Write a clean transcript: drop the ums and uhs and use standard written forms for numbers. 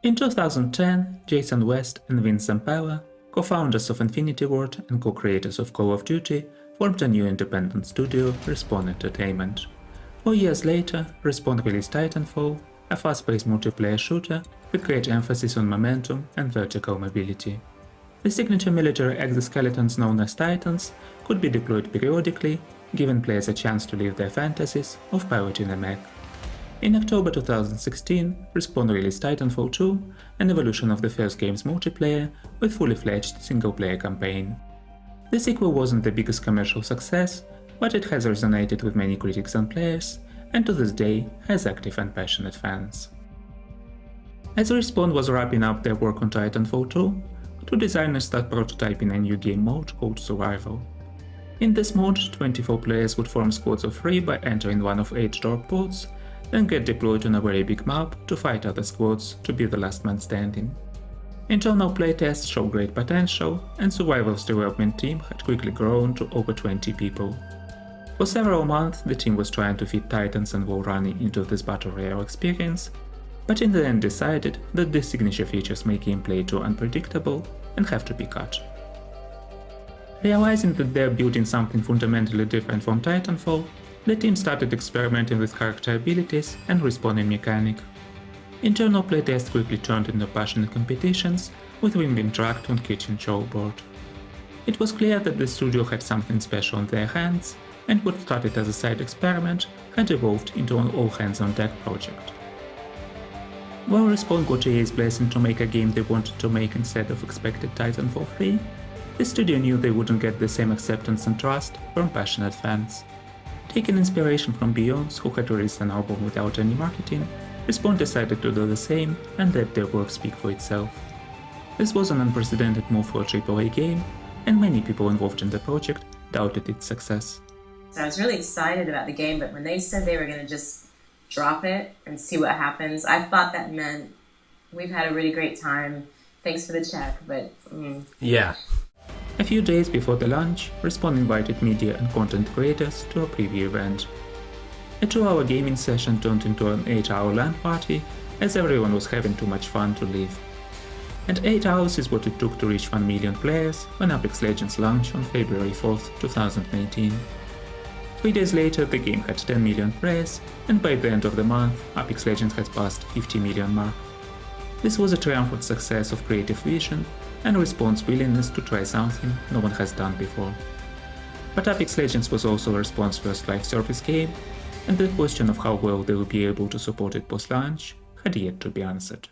In 2010, Jason West and Vince Zampella, co-founders of Infinity Ward and co-creators of Call of Duty, formed a new independent studio, Respawn Entertainment. 4 years later, Respawn released Titanfall, a fast-paced multiplayer shooter with great emphasis on momentum and vertical mobility. The signature military exoskeletons known as Titans could be deployed periodically, giving players a chance to live their fantasies of piloting a mech. In October 2016, Respawn released Titanfall 2, an evolution of the first game's multiplayer with fully fledged single-player campaign. The sequel wasn't the biggest commercial success, but it has resonated with many critics and players, and to this day has active and passionate fans. As Respawn was wrapping up their work on Titanfall 2, two designers started prototyping a new game mode called Survival. In this mode, 24 players would form squads of 3 by entering one of 8 door ports, then get deployed on a very big map to fight other squads to be the last man standing. Internal playtests show great potential, and Survival's development team had quickly grown to over 20 people. For several months, the team was trying to fit Titans and wall running into this battle royale experience, but in the end decided that these signature features make gameplay too unpredictable and have to be cut. Realizing that they're building something fundamentally different from Titanfall, the team started experimenting with character abilities and respawning mechanic. Internal playtests quickly turned into passionate competitions, with women being dragged on kitchen showboard. It was clear that the studio had something special on their hands, and what started as a side experiment had evolved into an all-hands-on-deck project. While Respawn got EA's blessing to make a game they wanted to make instead of expected Titanfall 3, the studio knew they wouldn't get the same acceptance and trust from passionate fans. Taking inspiration from Beyond's, who had released an album without any marketing, Respawn decided to do the same and let their work speak for itself. This was an unprecedented move for a AAA game, and many people involved in the project doubted its success. So I was really excited about the game, but when they said they were going to just drop it and see what happens, I thought that meant we've had a really great time, thanks for the check, but Yeah. A few days before the launch, Respawn invited media and content creators to a preview event. A 2-hour gaming session turned into an 8-hour LAN party, as everyone was having too much fun to leave. And 8 hours is what it took to reach 1 million players when Apex Legends launched on February 4th, 2018. 3 days later, the game had 10 million players, and by the end of the month, Apex Legends had passed 50 million mark. This was a triumphant success of creative vision and Respawn's willingness to try something no one has done before. But Apex Legends was also Respawn's first live service game, and the question of how well they will be able to support it post-launch had yet to be answered.